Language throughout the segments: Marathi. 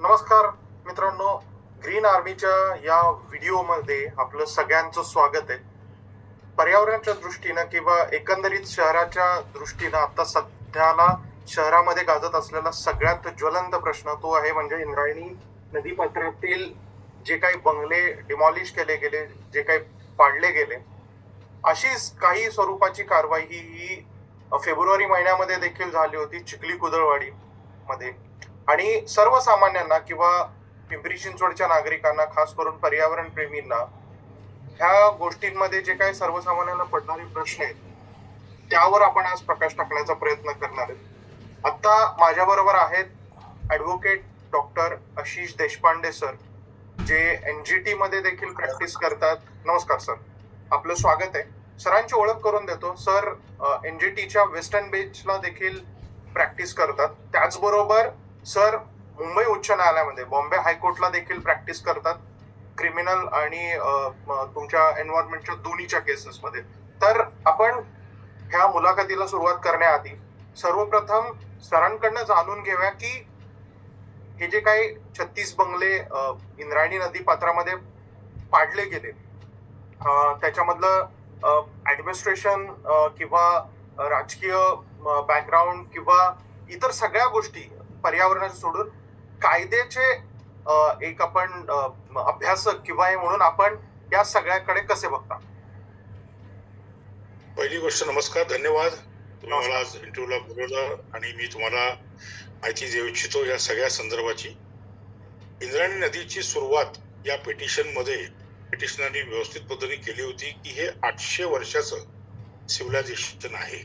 नमस्कार मित्रांनो, ग्रीन आर्मीच्या या व्हिडिओमध्ये आपलं सगळ्यांचं स्वागत आहे. पर्यावरणाच्या दृष्टीनं किंवा एकंदरीत शहराच्या दृष्टीनं आता सध्याला शहरामध्ये गाजत असलेला सगळ्यात ज्वलंत प्रश्न तो आहे म्हणजे इंद्रायणी नदीपात्रातील जे काही बंगले डिमॉलिश केले गेले, जे काही पाडले गेले, अशीच काही स्वरूपाची कारवाई ही फेब्रुवारी महिन्यामध्ये देखील झाली होती चिखली कुदळवाडी मध्ये. आणि सर्वसामान्यांना किंवा पिंपरी चिंचवडच्या नागरिकांना, खास करून पर्यावरण प्रेमींना, ह्या गोष्टींमध्ये जे काही सर्वसामान्यांना पडणारे प्रश्न आहेत त्यावर आपण आज प्रकाश टाकण्याचा प्रयत्न करणार आहेत. आता माझ्या बरोबर आहेत advocate doctor Ashish Deshpande sir, जे NGT मध्ये देखील प्रॅक्टिस करतात. नमस्कार सर, आपलं स्वागत आहे. सरांची ओळख करून देतो. सर NGTच्या वेस्टर्न बेंचला देखील प्रॅक्टिस करतात. त्याचबरोबर सर मुंबई उच्च न्यायालयामध्ये, बॉम्बे हायकोर्टला देखील प्रॅक्टिस करतात, क्रिमिनल आणि तुमच्या एन्व्हायरमेंटच्या दोन्हीच्या केसेसमध्ये. तर आपण ह्या मुलाखतीला सुरुवात करण्याआधी सर्वप्रथम सरांकडनं जाणून घेऊया की हे जे काही 36 बंगले इंद्रायणी नदी पात्रामध्ये पाडले गेले, त्याच्यामधलं ऍडमिनिस्ट्रेशन किंवा राजकीय बॅकग्राऊंड किंवा इतर सगळ्या गोष्टी पर्यावरणाचे सोडून कायद्याचे एक आपण अभ्यासक किंवा हे म्हणून आपण या सगळ्याकडे कसे बघता? पहिली गोष्ट, नमस्कार, धन्यवाद. तुम्ही मला आज इंटरव्ह्यूला बोलवलं आणि मी तुम्हाला माहिती देऊ इच्छितो या सगळ्या संदर्भाची. इंद्रायणी नदीची सुरुवात या पिटिशनरनी व्यवस्थित पद्धतीने केली होती की हे 800 वर्षाचं सिव्हिलायझेशन आहे.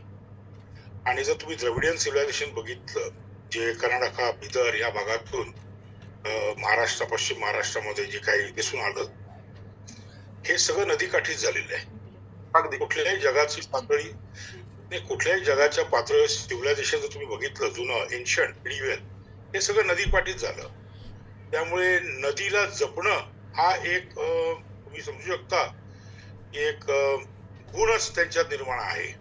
आणि जर तुम्ही द्रविडियन सिव्हिलायझेशन बघितलं, जे कर्नाटका, बिदर या भागातून महाराष्ट्र, पश्चिम महाराष्ट्रामध्ये जे काही दिसून आलं, हे सगळं नदीकाठीच झालेलं आहे. अगदी कुठल्याही जगाची पातळी, कुठल्याही जगाच्या पातळीवर सिव्हिलायझेशन जर तुम्ही बघितलं, जुनं एन्शंट मिडीवल, हे सगळं नदीकाठीच झालं. त्यामुळे नदीला जपणं हा एक तुम्ही समजू शकता एक गुणच त्यांच्यात निर्माण आहे.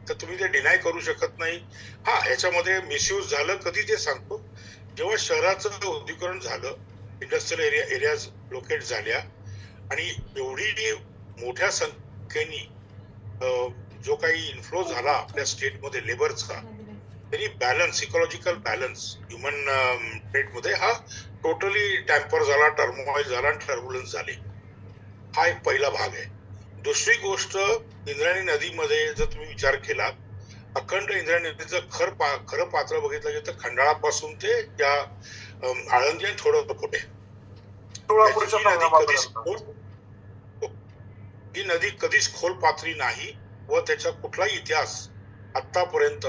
तर तुम्ही ते डिनाय करू शकत नाही. ह्याच्यामध्ये मिसयूज झालं कधी ते सांगतो, जेव्हा शहराचं उद्दीकरण झालं, इंडस्ट्रियल एरियाज लोकेट झाल्या आणि एवढी मोठ्या संख्येने जो काही इन्फ्लो झाला आपल्या स्टेटमध्ये लेबरचा, त्यांनी बॅलन्स, इकॉलॉजिकल बॅलन्स ह्युमन ट्रेडमध्ये हा टोटली टॅम्पर झाला, टर्मोइल झाला आणि टर्ब्युलन्स झाले. हा एक पहिला भाग आहे. दुसरी गोष्ट, इंद्रायणी नदीमध्ये जर तुम्ही विचार केला, अखंड इंद्रायणी नदीचं खरं पात्र बघितलं गेलं तर खंडाळापासून ते या आळंदी आणि थोडं पुढे ही नदी कधीच खोल पातळी नाही व त्याचा कुठलाही इतिहास आतापर्यंत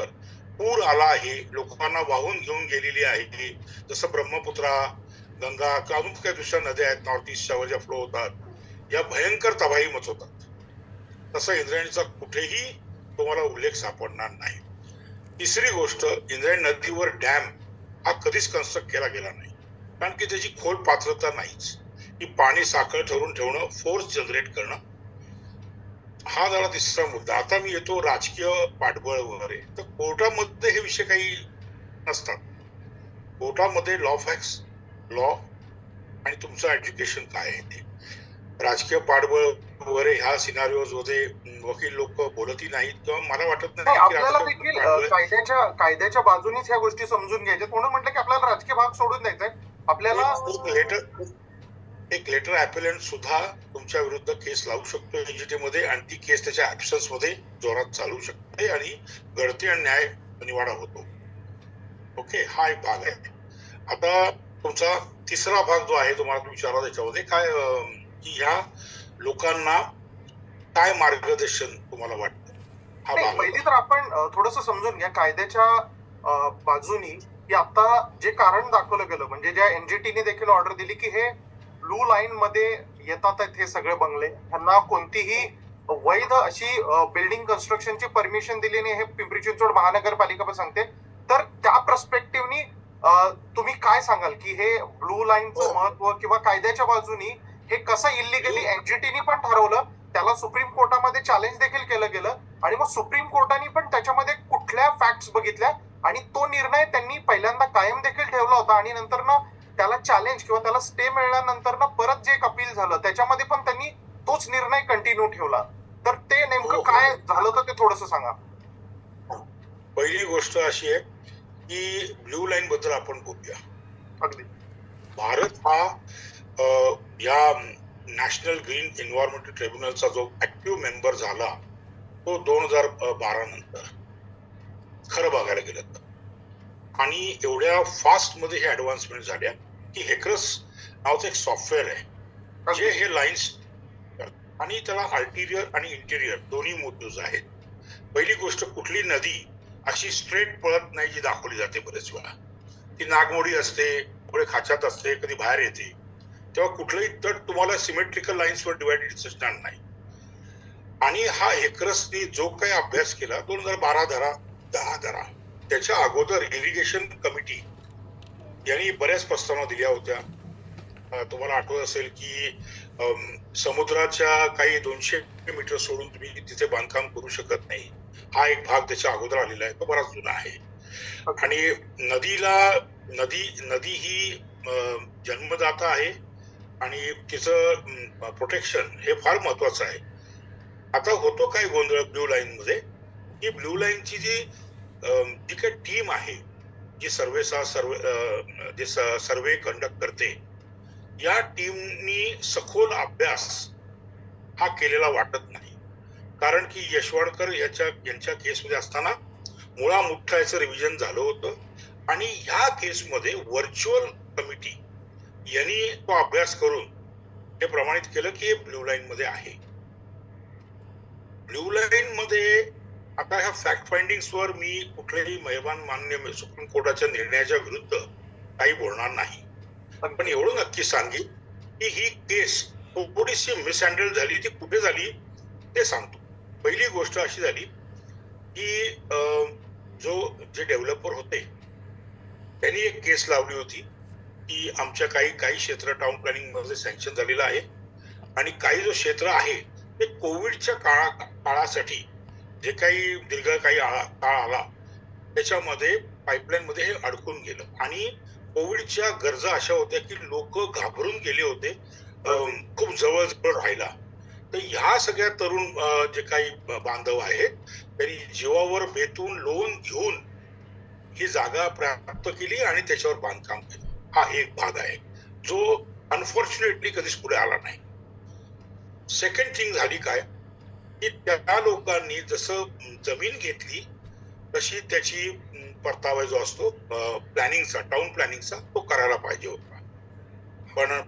पूर आला आहे, लोकांना वाहून घेऊन गेलेली आहे. जसं ब्रह्मपुत्रा, गंगा किंवा अजून काही दुसऱ्या नद्या आहेत नॉर्थ ईस्टच्या ज्या फ्लो होतात, या भयंकर तबाही मच होतात. तसं इंद्रायणीचा कुठेही तुम्हाला उल्लेख सापडणार नाही. तिसरी गोष्ट, इंद्रायणी नदीवर डॅम हा कधीच कन्स्ट्रक्ट केला गेला नाही, कारण की त्याची खोल पात्रता नाहीच. की पाणी साखळ ठरवून ठेवणं, फोर्स जनरेट करणं, हा झाला तिसरा मुद्दा. आता मी येतो राजकीय पाठबळ वगैरे. तर कोर्टामध्ये हे विषय काही नसतात. कोर्टामध्ये लॉ फॅक्ट्स, लॉ आणि तुमचं एज्युकेशन काय आहे ते. राजकीय पाठबळ वगैरे ह्या सिनारिओज मध्ये वकील लोक बोलतही नाहीत किंवा मला वाटत नाही. आपल्याला देखील कायद्याच्या बाजूनीच ह्या गोष्टी समजून घ्यायच्या. म्हणून म्हटलं की आपल्याला राजकीय भाग सोडून द्यायचाय. आपल्याला एक लेटर ॲपेलंट सुद्धा तुमच्या विरुद्ध केस लावू शकतो NGT मध्ये आणि ती केस त्याच्या ऍब्सन्स मध्ये जोरात चालू शकते आणि गळती आणि न्याय निवाडा होतो. ओके, हा एक भाग आहे. आता तुमचा तिसरा भाग जो आहे तुम्हाला विचारला, त्याच्यामध्ये काय की ह्या लोकांना काय मार्गदर्शन तुम्हाला वाटतं, हा भाग. पहिली तर आपण थोडंसं समजून घ्या कायद्याच्या बाजूनी की आता जे कारण दाखवलं गेलं, म्हणजे ज्या NGTने देखील ऑर्डर दिली की हे ब्लू लाईन मध्ये येतात हे सगळे बंगले, त्यांना कोणतीही वैध अशी बिल्डिंग कन्स्ट्रक्शनची परमिशन दिली नाही, हे पिंपरी चिंचवड महानगरपालिका पण सांगते. तर त्या पर्स्पेक्टिव्हनी तुम्ही काय सांगाल की हे ब्लू लाईनचं महत्व किंवा कायद्याच्या बाजूनी हे कसं इलिगली NGTने पण ठरवलं, त्याला सुप्रीम कोर्टामध्ये चॅलेंज देखील केलं गेलं आणि मग सुप्रीम कोर्टाने पण त्याच्यामध्ये कुठल्या फॅक्ट्स बघितल्या आणि तो निर्णय त्यांनी पहिल्यांदा कायम देखील ठेवला होता आणि नंतर ना त्याला चॅलेंज किंवा त्याला स्टे मिळाल्यानंतर ना परत जे एक अपील झालं त्याच्यामध्ये पण त्यांनी तोच निर्णय कंटिन्यू ठेवला. तर ते नेमकं काय झालं तर ते थोडंसं सांगा. पहिली गोष्ट अशी आहे की ब्ल्यू लाईन बद्दल आपण बोलूया. अगदी. भारत हा या नॅशनल ग्रीन एन्व्हायरमेंटल ट्रिब्युनलचा जो ऍक्टिव्ह मेंबर झाला तो 2012 नंतर खरं बघायला गेलं तर. आणि एवढ्या फास्ट मध्ये हे ऍडव्हान्समेंट झाल्या की हेक्रस नावाचं एक सॉफ्टवेअर आहे जे हे लाईन्स आणि त्याला अल्टिरियर आणि इंटेरियर दोन्ही मोटिव्ह आहेत. पहिली गोष्ट, कुठली नदी अशी स्ट्रेट पळत नाही जी दाखवली जाते बरेच वेळा. ती नागमोडी असते, पुढे खाच्यात असते, कधी बाहेर येते. तेव्हा कुठलंही तट तुम्हाला सिमेट्रिकल लाईन्सवर डिवाइडेड दिसणार नाही. आणि हा हेक्रसनी जो काही अभ्यास केला 2012 धरा 10 धरा, त्याच्या अगोदर इरिगेशन कमिटी यांनी बऱ्याच प्रस्तावना दिल्या होत्या. तुम्हाला आठवत असेल की समुद्राच्या काही 200 मीटर सोडून तुम्ही तिथे बांधकाम करू शकत नाही. हा एक भाग त्याच्या अगोदर आलेला आहे, तो बराच जुना आहे. आणि नदी ही जन्मदाता आहे आणि तिचं प्रोटेक्शन हे फार महत्वाचं आहे. आता होतो काय गोंधळ ब्ल्यू लाईन मध्ये, की ब्ल्यू लाईनची जी काही टीम आहे जी सर्वे कंडक्ट करते, या टीमनी सखोल अभ्यास हा केलेला वाटत नाही. कारण की यशवणकर यांच्या केसमध्ये असताना मुळा मुठ्ठा याचं रिव्हिजन झालं होतं आणि ह्या केसमध्ये व्हर्च्युअल कमिटी यांनी तो अभ्यास करून हे प्रमाणित केलं की हे ब्ल्यू लाईन मध्ये आहे. ब्ल्यू लाईन मध्ये आता ह्या फॅक्ट फाइंडिंग्स वर मी कुठल्याही मेहरबान मान्य सुप्रीम कोर्टाच्या निर्णयाच्या विरुद्ध काही बोलणार नाही. पण एवढं नक्की सांगेन की ही केस थोडीशी मिसहँडल झाली. ती कुठे झाली ते सांगतो. पहिली गोष्ट अशी झाली की जे डेव्हलपर होते त्यांनी एक केस लावली होती की आमच्या काही क्षेत्र टाउन प्लॅनिंग मध्ये सँक्शन झालेलं आहे आणि काही जो क्षेत्र आहे ते कोविडच्या काळासाठी जे काही दीर्घ काही काळ आला त्याच्यामध्ये पाईपलाईन मध्ये हे अडकून गेलं आणि कोविडच्या गरजा अशा होत्या की लोक घाबरून गेले होते खूप जवळ राहायला. तर ह्या सगळ्या तरुण जे काही बांधव आहेत त्यांनी जीवावर बेतून लोन घेऊन ही जागा प्राप्त केली आणि त्याच्यावर बांधकाम केलं. हा एक भाग आहे जो अनफॉर्च्युनेटली कधीच पुढे आला नाही. सेकंड थिंग झाली काय की त्या लोकांनी जसं जमीन घेतली तशी त्याची परतावा जो असतो प्लॅनिंगचा, टाउन प्लॅनिंगचा, तो करायला पाहिजे होता.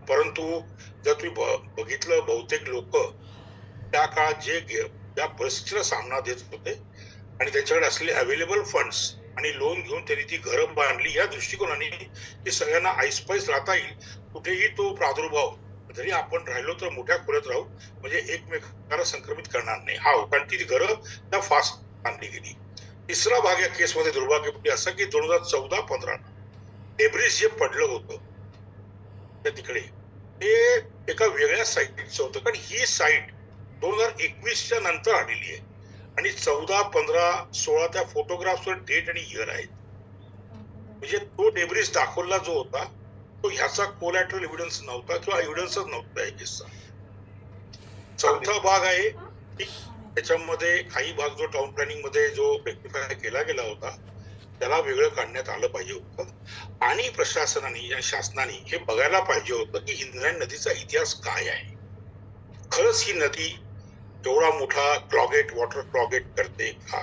परंतु जर तुम्ही बघितलं बहुतेक लोक त्या काळात ज्या परिस्थितीला सामना देत होते आणि त्यांच्याकडे असलेले अवेलेबल फंड्स आणि लोन घेऊन त्यांनी ती घरं बांधली या दृष्टिकोनाने की सगळ्यांना ऐसपैस राहता येईल, कुठेही तो प्रादुर्भाव जरी आपण राहिलो तर मोठ्या खोल्यात राहू म्हणजे एकमेकांना संक्रमित करणार नाही हा होता आणि ती घरं त्या फास्ट बांधली गेली. तिसरा भाग या केसमध्ये दुर्भाग्यपणे असा की 2014-15 डेब्रिस जे पडलं होतं त्या तिकडे ते एका वेगळ्या साईटचं होतं. कारण ही साईट 2021च्या नंतर आलेली आहे आणि 14, 15, 16 त्या फोटोग्राफवर डेट आणि इयर आहेत. म्हणजे तो डेब्रिस दाखवला जो होता तो ह्याचा कोलॅटरल एव्हिडन्स नव्हता किंवा एव्हिडन्सच नव्हता या केसचा. चौथा भाग आहे की त्याच्यामध्ये काही भाग जो टाउन प्लॅनिंग मध्ये जो रेक्टिफाय केला गेला होता त्याला वेगळं काढण्यात आलं पाहिजे होतं आणि प्रशासनाने या शासनाने हे बघायला पाहिजे होतं की इंद्रायणी नदीचा इतिहास काय आहे. खरंच ही नदी एवढा मोठा वॉटर क्लॉगेट करते का,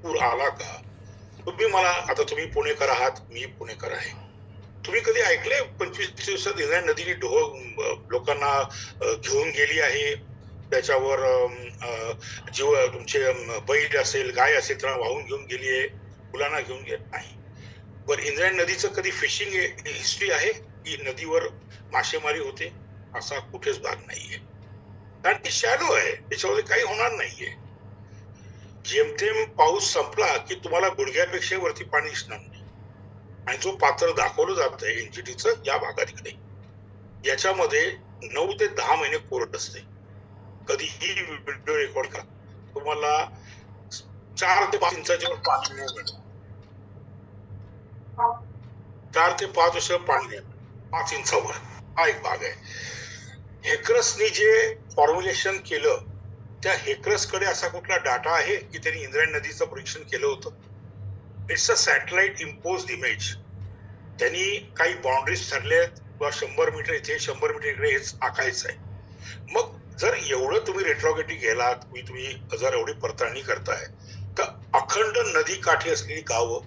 पूर आला का? तुम्ही पुणेकर आहात, मी पुणेकर आहे. तुम्ही कधी ऐकले 25 दिवसात इंद्रायणी नदीने लोकांना घेऊन गेली आहे, त्याच्यावर तुमचे बैल असेल गाय असेल त्यांना वाहून घेऊन गेली आहे, मुलांना घेऊन गेली नाही. बरं, इंद्रायणी नदीचं कधी फिशिंग हिस्ट्री आहे की नदीवर मासेमारी होते? असा कुठेच भाग नाहीये. कारण ती शॅलो आहे, त्याच्यामध्ये काही होणार नाहीये. जेमतेम पाऊस संपला की तुम्हाला गुडघ्यापेक्षा वरती पाणी दिसणार नाही. आणि जो पात्र दाखवलं जात आहे एनजीटीचं या भागात याच्यामध्ये 9 ते 10 महिने कोरड असते. कधीही व्हिडिओ रेकॉर्ड करा, तुम्हाला 4 ते 5 इंचाच्यावर पाणी नाही मिळत. 4 ते 5 वर्ष पाणी नाही. 5 इंचावर हा एक भाग आहे. हेक्रसनी जे फॉर्म्युलेशन केलं त्या हेक्रसकडे असा कुठला डाटा आहे की त्यांनी इंद्रायणी नदीचं परीक्षण केलं होतं? It's a satellite impose image. त्यांनी काही बाउंड्रीज ठरल्या किंवा 100 मीटर इथे 100 मीटर इकडे हेच आखायचं आहे. मग जर एवढं तुम्ही रेट्रोगेटिव्ह गेलात, तुम्ही जर एवढी पडताळणी करताय तर अखंड नदी काठी असलेली गावं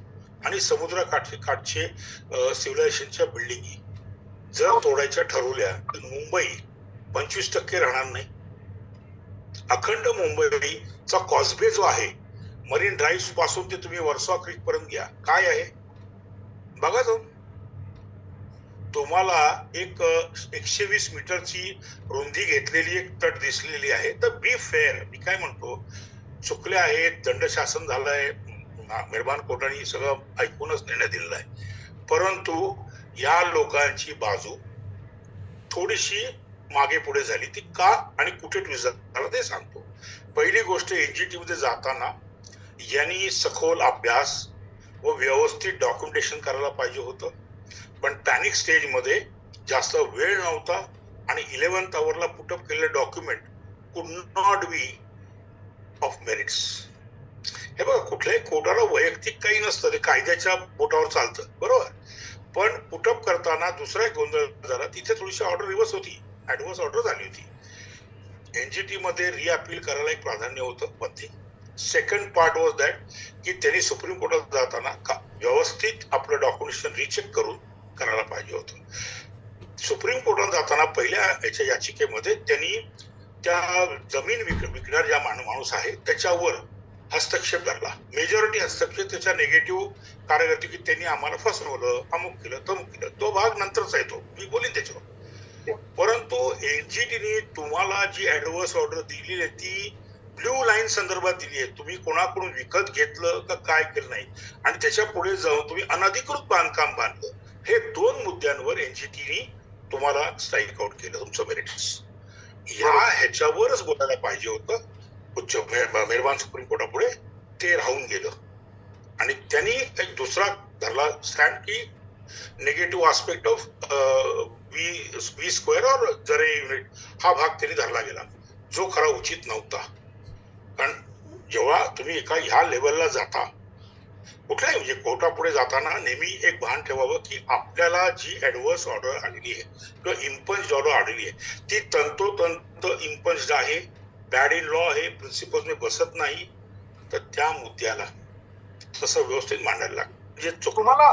आणि काठचे सिव्हिलायझेशनच्या बिल्डिंगी जर तोडायच्या ठरवल्या तर मुंबई 25% राहणार नाही. अखंड मुंबईचा कॉस्बे जो आहे मरीन ड्राईव्ह पासून ते तुम्ही वर्सॉ क्रीक पर्यंत घ्या, काय आहे बघा जाऊन. तुम्हाला एक 120 मीटरची रुंदी घेतलेली एक तट दिसलेली आहे. तर बी फेअर. मी काय म्हणतो, चुकले आहेत, दंडशासन झालंय, मेहरबान कोर्टाने सगळं ऐकूनच निर्णय दिलेला आहे, परंतु या लोकांची बाजू थोडीशी मागे पुढे झाली. ती का आणि कुठे ट्विस्ट झाला ते सांगतो. पहिली गोष्ट, एनजीटी मध्ये जाताना यांनी सखोल अभ्यास व व्यवस्थित डॉक्युमेंटेशन करायला पाहिजे होतं, पण पॅनिक स्टेज मध्ये जास्त वेळ नव्हता आणि 11th आवरला पुटअप केलेलं डॉक्युमेंट कुड नॉट बी ऑफ मेरिट्स. हे बघा, कुठल्याही कोर्टाला वैयक्तिक काही नसतं, ते कायद्याच्या बोटावर चालतं, बरोबर. पण पुटअप करताना दुसरा एक गोंधळ झाला, तिथे थोडीशी ऑर्डर रिव्हर्स होती, ऍडव्हर्स ऑर्डर झाली होती. एनजीटी मध्ये रिअपील करायला एक प्राधान्य होतं मध्ये. सेकंड पार्ट वॉज दॅट की त्यांनी सुप्रीम कोर्टात जाताना व्यवस्थित आपलं डॉक्युमेंटेशन रिचेक करून करायला पाहिजे होतं. सुप्रीम कोर्टात जाताना पहिल्या याच्या याचिकेमध्ये त्यांनी त्या जमीन विकणार ज्या माणूस आहे त्याच्यावर हस्तक्षेप धरला. मेजॉरिटी हस्तक्षेप त्याच्या निगेटिव्ह कार्यकर्ते की त्यांनी आम्हाला फसवलं, अमुक केलं तमुक केलं. तो भाग नंतरचा येतो, मी बोलीन त्याच्यावर. परंतु एनजीटीने तुम्हाला जी ऍडव्हर्स ऑर्डर दिली आहे ती ब्ल्यू लाईन संदर्भात दिली आहे. तुम्ही कोणाकडून विकत घेतलं का काय केलं नाही, आणि त्याच्या पुढे जाऊन तुम्ही अनधिकृत बांधकाम बांधलं, हे 2 मुद्द्यांवर एनजीटीने तुम्हाला स्ट्राईक आउट केलं तुमचं मेरिट्स. ह्याच्यावरच बोलायला पाहिजे होतं उच्च मेहरबान सुप्रीम कोर्टापुढे. ते राहून गेलं आणि त्यांनी एक दुसरा धरला स्टँड की negative aspect of B square और जरे युनिट, हा भाग त्यांनी धरला गेला, जो खरा उचित नव्हता. कारण जेव्हा तुम्ही एका ह्या लेवलला जाता कुठल्याही म्हणजे कोर्टापुढे जाताना नेहमी एक भान ठेवावं की आपल्याला जी ऍडव्हर्स ऑर्डर आलेली आहे किंवा इम्पंज्ड ऑर्डर आलेली आहे ती तंतोतंत इम्पंज्ड आहे, बॅड इन लॉ आहे, प्रिन्सिपल्स मध्ये बसत नाही, तर त्या मुद्द्याला तसं व्यवस्थित मांडायला लागतं. म्हणजे तुम्हाला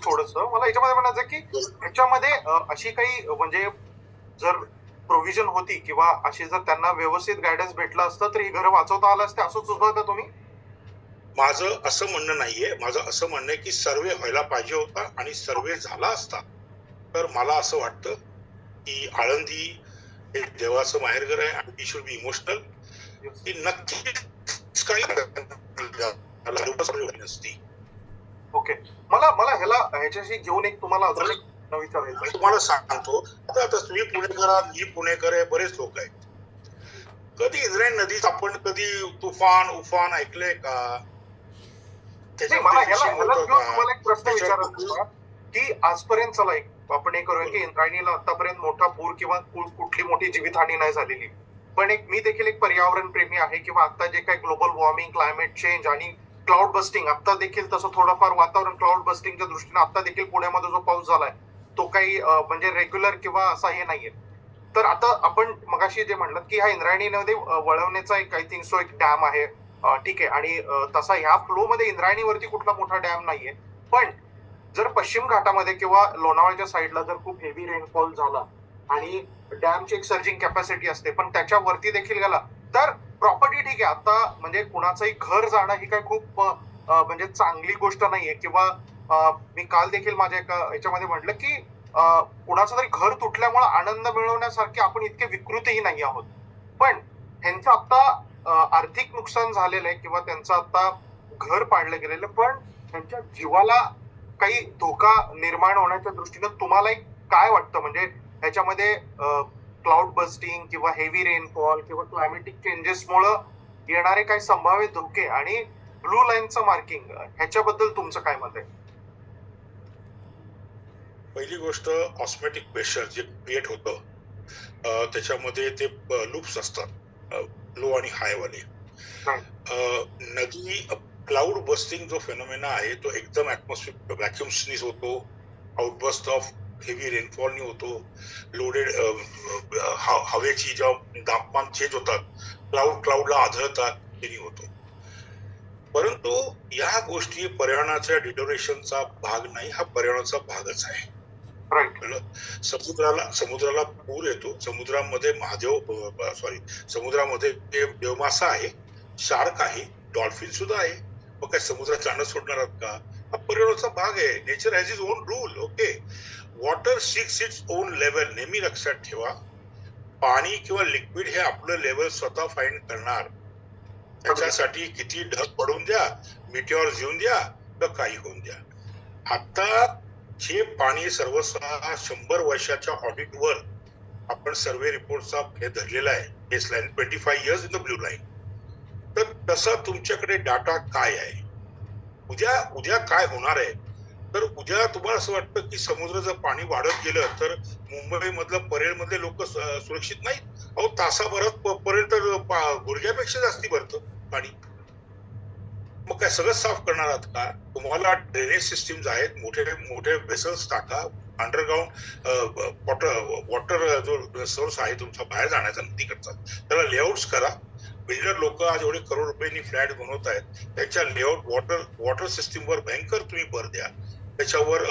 थोडस मला याच्यामध्ये म्हणायचं की याच्यामध्ये अशी काही म्हणजे जर प्रोव्हिजन होती किंवा अशी जर त्यांना व्यवस्थित गायडन्स भेटला असतं तर ही घरं वाचवता आलं असते, असं सुचवता तुम्ही? माझं असं म्हणणं नाहीये. माझं असं म्हणणं आहे की सर्वे व्हायला पाहिजे होता आणि सर्वे झाला असता तर मला असं वाटतं की आळंदी हे देवाचं माहेरघर आहे आणि ती शुड बी इमोशनल, की नक्कीच काही नसती. ओके, मला ह्याच्याशी घेऊन एक तुम्हाला विचारायचं. तुम्हाला सांगतो, आता तुम्ही पुणेकर आहात, मी पुणेकर आहे, बरेच लोक आहेत. कधी इंद्रायणी नदीत आपण कधी तुफान उफान ऐकलंय का? मला एक प्रश्न विचारायचा की आजपर्यंत चला एक आपण हे करूया की इंद्रायणीला आतापर्यंत मोठा पूर किंवा कुठली मोठी जीवितहानी नाही झालेली, पण मी देखील एक पर्यावरण प्रेमी आहे किंवा आता जे काही ग्लोबल वॉर्मिंग, क्लायमेट चेंज आणि क्लाउड बस्टिंग, आता देखील तसं थोडंफार वातावरण क्लाउड बस्टिंगच्या दृष्टीने आता देखील पुण्यामध्ये जो पाऊस झालाय तो काही म्हणजे रेग्युलर किंवा असा हे नाहीये. तर आता आपण मगाशी जे म्हणलं की ह्या इंद्रायणीमध्ये वळवण्याचा एक आय थिंक सो एक डॅम आहे, ठीक आहे, आणि तसा ह्या फ्लो मध्ये इंद्रायणीवरती कुठला मोठा डॅम नाहीये. पण जर पश्चिम घाटामध्ये किंवा लोणावळ्याच्या साईडला जर खूप हेवी रेनफॉल झाला आणि डॅमची एक सर्जिंग कॅपॅसिटी असते पण त्याच्यावरती देखील गेला तर प्रॉपर्टी ठीक आहे, आता म्हणजे कुणाचंही घर जाणं ही काय खूप म्हणजे चांगली गोष्ट नाहीये. किंवा मी काल देखील माझ्या एका याच्यामध्ये म्हटलं की कुणाचं तरी घर तुटल्यामुळे आनंद मिळवण्यासारखे आपण इतके विकृतही नाही आहोत, पण ह्यांचं आता आर्थिक नुकसान झालेलं आहे किंवा त्यांचं आता घर पाडलं गेलेलं, पण त्यांच्या जीवाला काही धोका निर्माण होण्याच्या दृष्टीनं तुम्हाला एक काय वाटतं? म्हणजे ह्याच्यामध्ये क्लाउड बस्टिंग किंवा हेवी रेनफॉल किंवा क्लायमेटिक चेंजेसमुळे येणारे काही संभाव्य धोके आणि ब्लू लाईनचं मार्किंग ह्याच्याबद्दल तुमचं काय मत आहे? पहिली गोष्ट ऑस्मॅटिक प्रेशर जे क्रिएट होतं, त्याच्यामध्ये ते लूप्स असतात, लो आणि हाय वाले. नदी क्लाउड बस्टिंग जो फेनोमेना आहे तो एकदम ऍटमॉस्फिअर व्हॅक्युम्सनीच होतो, आउटबस्ट ऑफ हेवी रेनफॉलनी होतो, लोडेड हवेची जेव्हा तापमान चेंज होतात, क्लाउडला आढळतात, त्यांनी होतो. परंतु या गोष्टी पर्यावरणाच्या डिटोरेशनचा भाग नाही, हा पर्यावरणाचा भागच आहे. समुद्राला पूर येतो, समुद्रामध्ये समुद्रामध्ये देवमासा आहे, शार्क आहे, डॉल्फिन सुद्धा आहे. मग काय समुद्रात जाणं सोडणार आहात का? हा पर्यावरणाचा भाग आहे. Nature has is on rule. Okay, water six its own level. नेहमी लक्षात ठेवा, पाणी किंवा लिक्विड हे आपलं लेवल स्वतः फाइंड करणार. त्याच्यासाठी किती ढग पडून द्या, मिटिओर येऊन द्या, तर काही होऊन द्या. आता जे पाणी सर्वसाधारण 100 वर्षाच्या ऑडिटवर आपण सर्वे रिपोर्टचा हे धरलेला आहे, baseline 25 years in the blue line. तर तसा तुमच्याकडे डाटा काय आहे? उद्या काय होणार आहे? तर उद्या तुम्हाला असं वाटतं की समुद्राचं पाणी वाढत गेलं तर मुंबई मधलं परेल मधले लोक सुरक्षित नाहीत? अहो, तासाभरात परेल तर गुडघ्यापेक्षा जास्ती भरतं पाणी. मग काय सगळं साफ करणार आहात का? तुम्हाला ड्रेनेज सिस्टीम्स आहेत, मोठे मोठे वेसल्स टाका, अंडरग्राउंड वॉटर जो सोर्स आहे तुमचा बाहेर जाण्याचा नदीकडचा, त्याला लेआउट्स करा. बिल्डर लोक आज एवढे करोड रुपयांनी फ्लॅट बनवत आहेत, त्याच्या लेआउट वॉटर सिस्टीमवर भयंकर तुम्ही भर द्या. त्याच्यावर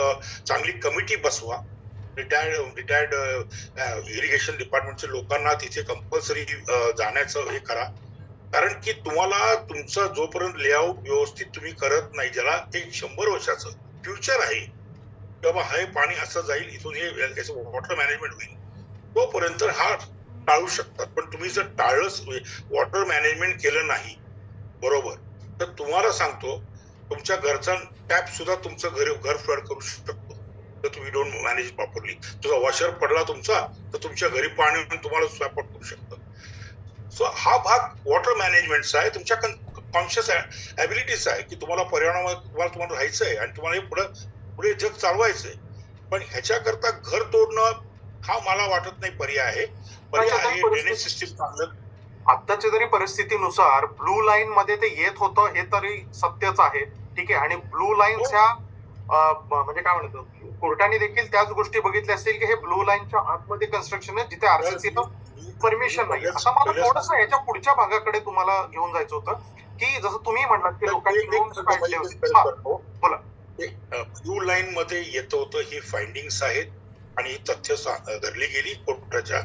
चांगली कमिटी बसवा. रिटायर्ड इरिगेशन डिपार्टमेंटच्या लोकांना तिथे कंपल्सरी जाण्याचं हे करा. कारण की तुम्हाला तुमचं जोपर्यंत लेआउट व्यवस्थित तुम्ही करत नाही, ज्याला एक 100 वर्षाचं फ्युचर आहे, तेव्हा हे पाणी असं जाईल, इथून हे वॉटर मॅनेजमेंट होईल, तोपर्यंत हा टाळू शकतात. पण तुम्ही जर टाळलंच, वॉटर मॅनेजमेंट केलं नाही बरोबर, तर तुम्हाला सांगतो तुमच्या घरचा टॅप सुद्धा तुमचं घर फ्लड करू शकतो तर तुम्ही डोंट मॅनेज प्रॉपरली. तुझा वॉशर पडला तुमचा तर तुमच्या घरी पाणी तुम्हाला स्वॅपआउट करू शकतं. सो हा भाग वॉटर मॅनेजमेंटचा आहे, तुमच्या कॉन्शियस ॲबिलिटीचा आहे की तुम्हाला पर्यावरणामध्ये तुम्हाला राहायचंय आणि तुम्हाला हे पुढे जग चालवायचंय. पण ह्याच्याकरता घर तोडणं हा मला वाटत नाही पर्याय आहे. पर्याय आहे ड्रेनेज सिस्टीम चांगलं. आत्ताच्या जरी परिस्थितीनुसार ब्लू लाईन मध्ये ते येत होतं हे तरी सत्यच आहे, ठीक आहे. आणि ब्लू लाईनच्या म्हणजे काय म्हणतो, कोर्टाने देखील त्याच गोष्टी बघितल्या असतील की हे ब्लू लाईनच्या आतमध्ये कन्स्ट्रक्शन आहे जिथे आरसीसी परमिशन नाही. आता मला थोडस याच्या पुढच्या भागाकडे तुम्हाला घेऊन जायचं होतं की जसं तुम्ही म्हणलात की लोकांनी लोन्स काढले होते. बोला. ब्लू लाईन मध्ये येत होतं, ही फाइंडिंग्स आहेत आणि ही तथ्य धरली गेली कोर्टाच्या.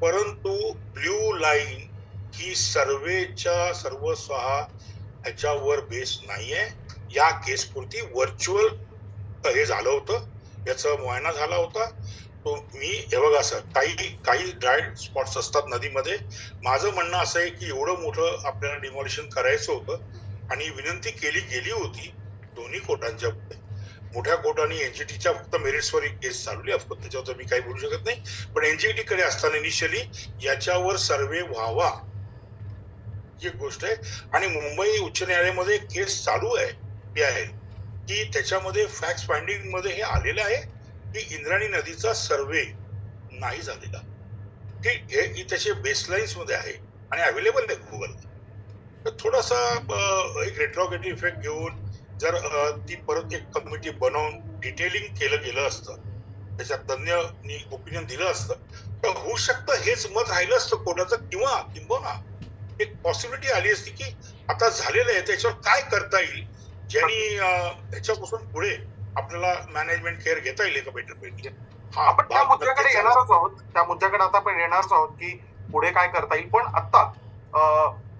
परंतु ब्ल्यू लाईन ही सर्वेच्या सर्वस्व ह्याच्यावर बेस नाहीये. या केसपुरती व्हर्च्युअल हे झालं होतं, याचा मुआयना झाला होता. तो मी हे बघा, असं काही ड्राय स्पॉट्स असतात नदीमध्ये. माझं म्हणणं असं आहे की एवढं मोठं आपल्याला डिमॉलिशन करायचं होतं आणि विनंती केली गेली होती दोन्ही कोर्टांच्या पुढे. मोठ्या कोर्टाने एनजीटीच्या फक्त मेरिट्सवर एक केस चालवली, ऑफकोर्स त्याच्यावर मी काही बोलू शकत नाही, पण एनजीटी कडे असताना इनिशियली याच्यावर सर्वे व्हावा ही एक गोष्ट आहे. आणि मुंबई उच्च न्यायालयामध्ये केस चालू आहे की त्याच्यामध्ये फॅक्ट फाइंडिंग मध्ये हे आलेलं आहे की इंद्रायणी नदीचा सर्वे नाही झालेला. हे त्याचे बेसलाईन्स मध्ये आहे आणि अवेलेबल आहे गुगल. तर थोडासा एक रेट्रोगेटिव्ह इफेक्ट घेऊन जर ती परत एक कमिटी बनवून डिटेलिंग केलं गेलं असतं, त्याच्यात तज्ञांनी ओपिनियन दिलं असतं, तर होऊ शकतं हेच मत राहिलं असतं कोर्टाचं. किंवा एक पॉसिबिलिटी आली असती की आता झालेलं आहे त्याच्यावर काय करता येईल ज्यांनी ह्याच्यापासून पुढे आपल्याला मॅनेजमेंट केअर घेता येईल का बेटर. आपण त्या मुद्द्याकडे येणारच आहोत, त्या मुद्द्याकडे आता आपण येणारच आहोत की पुढे काय करता येईल. पण आता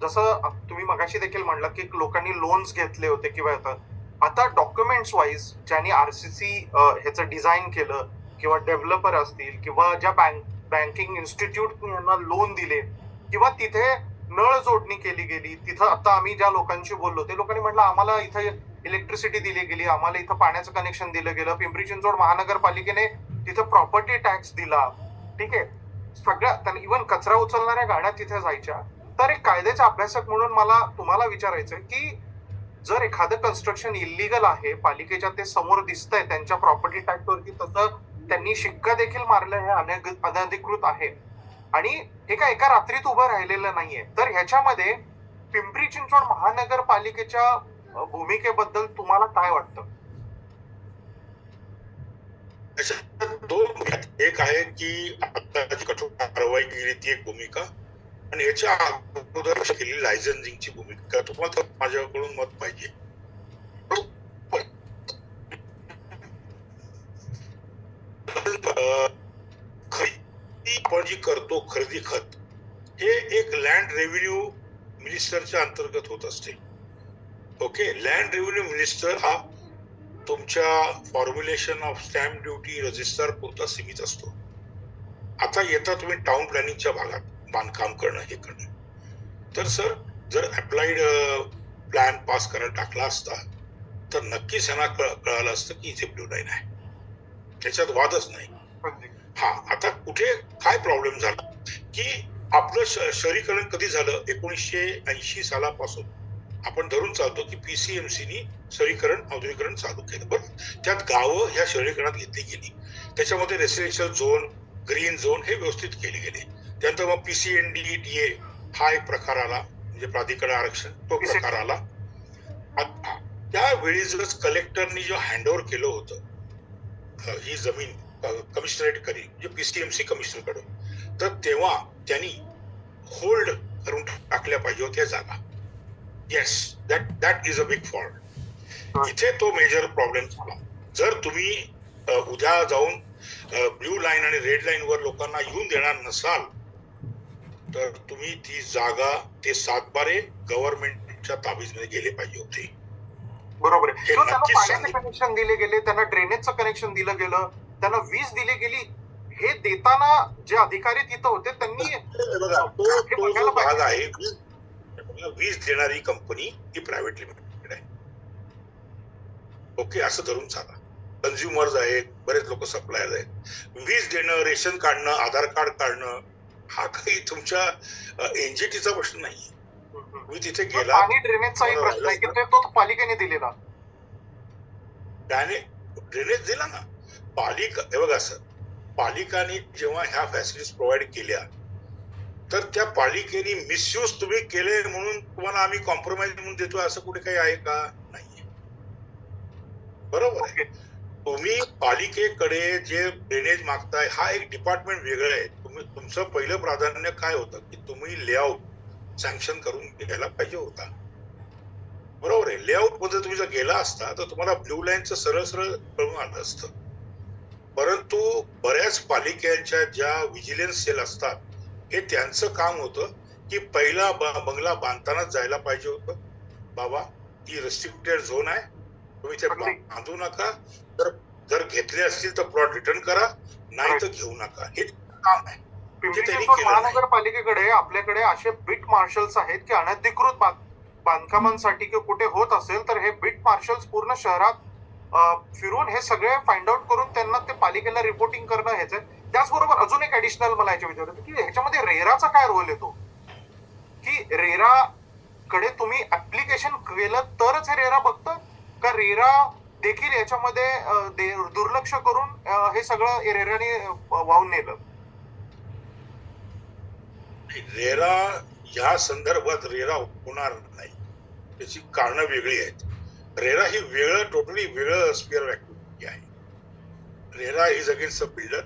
जसं तुम्ही मगाशी देखील म्हणलं की लोकांनी लोन्स घेतले होते किंवा आता डॉक्युमेंट्स वाईज ज्यांनी आरसीसी ह्याचं डिझाईन केलं किंवा डेव्हलपर असतील किंवा ज्या बँकिंग इन्स्टिट्यूट यांना लोन दिले किंवा तिथे नळ जोडणी केली गेली, तिथं आता आम्ही ज्या लोकांशी बोललो ते लोकांनी म्हटलं आम्हाला इथं इलेक्ट्रिसिटी दिली गेली, आम्हाला इथं पाण्याचं कनेक्शन दिलं गेलं, पिंपरी चिंचवड महानगरपालिकेने तिथं प्रॉपर्टी टॅक्स दिला, ठीक आहे. सगळ्या इव्हन कचरा उचलणाऱ्या गाड्या तिथे जायच्या. तर एक कायद्याचे अभ्यासक म्हणून मला तुम्हाला विचारायचंय की जर एखादं कन्स्ट्रक्शन इलिगल आहे, पालिकेच्या ते समोर दिसतंय त्यांच्या प्रॉपर्टी टॅक्स वरती, तसं त्यांनी शिक्का देखील मारलं हे अनधिकृत आहे आणि हे काय एका रात्रीत उभं राहिलेलं नाहीये, तर ह्याच्यामध्ये पिंपरी चिंचवड महानगरपालिकेच्या भूमिकेबद्दल तुम्हाला काय वाटतं? त्याच्यात दोन भूमिका आहेत. एक आहे की आता जी कठोर कारवाई केली ती एक भूमिका, आणि याच्या अगोदर केलेली लायसन्सिंगची भूमिका. तुम्हाला माझ्याकडून मत पाहिजे. खरेदी आपण जी करतो, खरेदी खत हे एक लँड रेव्हेन्यू मिनिस्टरच्या अंतर्गत होत असते. ओके, लँड रेव्हेन्यू मिनिस्टर हा तुमच्या formulation of stamp duty register पुरता सीमित असतो. आता येता तुम्ही टाउन प्लॅनिंगच्या भागात बांधकाम करणं हे करणं, तर सर जर अप्लाइड प्लॅन पास करायला टाकला असता तर नक्कीच यांना कळालं असतं की इथे ब्ल्यू लाईन आहे, त्याच्यात वादच नाही. हा, आता कुठे काय प्रॉब्लेम झाला की आपलं शहरीकरण कधी झालं? 1980 सालापासून आपण धरून चालतो की पीसीएमसीनी शहरीकरण औद्योगिकरण चालू केलं. बरं, त्यात गावं ह्या शहरीकरणात घेतली गेली, त्याच्यामध्ये रेसिडेन्शियल झोन, ग्रीन झोन हे व्यवस्थित केले गेले. त्यानंतर मग PCND-DA हा एक प्रकार आला, म्हणजे प्राधिकरण आरक्षण, तो प्रकार आला. त्यावेळी जर कलेक्टरनी जो हँडओव्हर केलं होतं ही जमीन कमिशनरेट करी, म्हणजे PCMC कमिशनर कडून, तर तेव्हा त्यांनी होल्ड करून टाकल्या पाहिजे होत्या जागा. Yes, that is a big fault. इथे तो मेजर प्रॉब्लेम झाला. जर तुम्ही उद्या जाऊन ब्ल्यू लाईन आणि रेड लाईन वर लोकांना येऊन देणार नसाल तर तुम्ही ती जागा, ते 7/12 गव्हर्नमेंटच्या ताब्यामध्ये गेले पाहिजे होते. बरोबर आहे. त्यांना पाण्याचे कनेक्शन दिले गेले, त्यांना ड्रेनेजचं कनेक्शन दिलं गेलं, त्यांना वीज दिली गेली. हे देताना जे अधिकारी तिथं होते त्यांनी तो भाग आहे. वीज देणारी कंपनी ही प्रायव्हेट लिमिटेड आहे. ओके, असं धरून चाला. कन्झ्युमर्स आहेत, बरेच लोक सप्लायर आहेत. वीज देणं, रेशन काढणं, आधार कार्ड काढणं हा काही तुमच्या एनजीटीचा प्रश्न नाही. तुम्ही तिथे गेला, पाणी ड्रेनेजचाही प्रश्न आहे की तो पालिकेने दिलेला. त्याने ड्रेनेज दिला ना. पालिका, हे बघा सर, पालिकाने जेव्हा ह्या फॅसिलिटीज प्रोव्हाइड केल्या तर त्या पालिकेने मिसयूज तुम्ही केले म्हणून तुम्हाला आम्ही कॉम्प्रोमाइज म्हणून देतोय असं कुठे काही आहे का? नाहीये. बरोबर आहे. तुम्ही पालिकेकडे जे ड्रेनेज मागताय हा एक डिपार्टमेंट वेगळं आहे. तुमचं पहिलं प्राधान्य काय होतं की तुम्ही लेआउट सँक्शन करून घ्यायला पाहिजे होता. बरोबर आहे. लेआउट मध्ये तुम्ही जर गेला असता तर तुम्हाला ब्ल्यू लाईनचं सरळ सरळ कळून आलं असतं. परंतु बऱ्याच पालिकांच्या ज्या व्हिजिलन्स सेल असतात हे त्यांचं काम होतं की पहिला बंगला बांधतानाच जायला पाहिजे होतं, बाबा ही रेस्ट्रिक्टेड झोन आहे, तुम्ही ते बांधू नका, जर घेतले असतील तर प्लॉट रिटर्न करा, नाही तर घेऊ नका. हे काम आहे. पिंपरी चिंचवड महानगरपालिकेकडे आपल्याकडे असे बीट मार्शल्स आहेत की अनधिकृत बांधकामांसाठी किंवा कुठे होत असेल तर हे बीट मार्शल्स पूर्ण शहरात फिरून हे सगळे फाइंड आउट करून त्यांना ते पालिकेला रिपोर्टिंग करणं ह्याचं. त्याचबरोबर अजून एक ऍडिशनल मला याच्या विचारायचं की ह्याच्यामध्ये रेराचा काय रोल येतो की रेरा कडे तुम्ही ऍप्लिकेशन केलं तरच हे रेरा बघतं का रेरा देखील याच्यामध्ये दुर्लक्ष करून हे सगळं रेराने वाहून नेलं? रेरा या संदर्भात रेरा होणार नाही, त्याची कारणं वेगळी आहेत. रेरा ही वेगळं, टोटली वेगळं स्पिअर ऍक्टिव्हिटी आहे. RERA is against a builder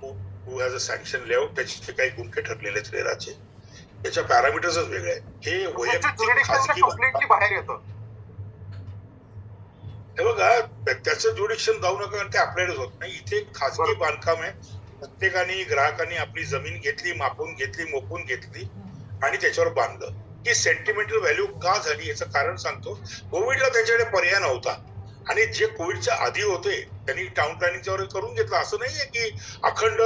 who has a sanction layout. त्याचे काही गुंठे ठरलेले आहेत रेराचे, त्याच्या पॅरामीटर्सच वेगळे आहेत. हे वैयक्तिक खासगी बाहेर येतं. हे बघा, त्याचं ज्युडिक्शन जाऊ नका कारण ते अप्लाइड होत नाही. इथे खासगी बांधकाम आहे. प्रत्येकाने, ग्राहकांनी आपली जमीन घेतली, मापून घेतली, मोपून घेतली आणि त्याच्यावर बांधलं. ही सेंटिमेंटल व्हॅल्यू का झाली याचं कारण सांगतो. कोविडला त्यांच्याकडे पर्याय नव्हता आणि जे कोविडच्या आधी होते त्यांनी टाउन प्लॅनिंगच्यावर करून घेतलं. असं नाहीये की अखंड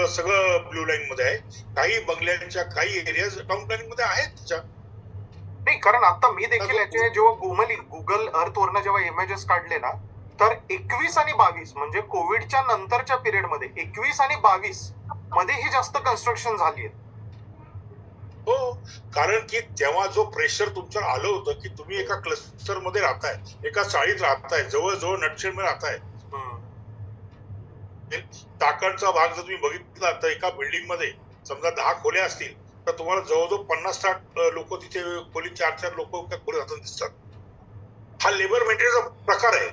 सगळं ब्ल्यू लाईन मध्ये आहे. काही बंगल्यांच्या काही एरियाज टाउन प्लॅनिंग मध्ये आहेत त्याच्या. नाही, कारण आता मी देखील याचे जेव्हा गुगल अर्थ वरनं जेव्हा इमेजेस काढले ना तर 21 आणि 22 म्हणजे कोविडच्या नंतरच्या पिरियड मध्ये 21 आणि 22 मध्ये ही जास्त कन्स्ट्रक्शन झाली आहे. हो, कारण की तेव्हा जो प्रेशर तुमच्यावर आलं होतं की तुम्ही एका क्लस्टर मध्ये राहताय, एका चाळीत राहताय, जवळजवळ नटशेलमध्ये राहताय. चाकणचा भाग जर तुम्ही बघितला तर एका बिल्डिंग मध्ये समजा 10 खोल्या असतील तर तुम्हाला जवळजवळ 50-60 लोक तिथे खोली 4-4 लोक त्या खोलीत राहताना दिसतात. हा लेबर मेंटेनचा प्रकार आहे.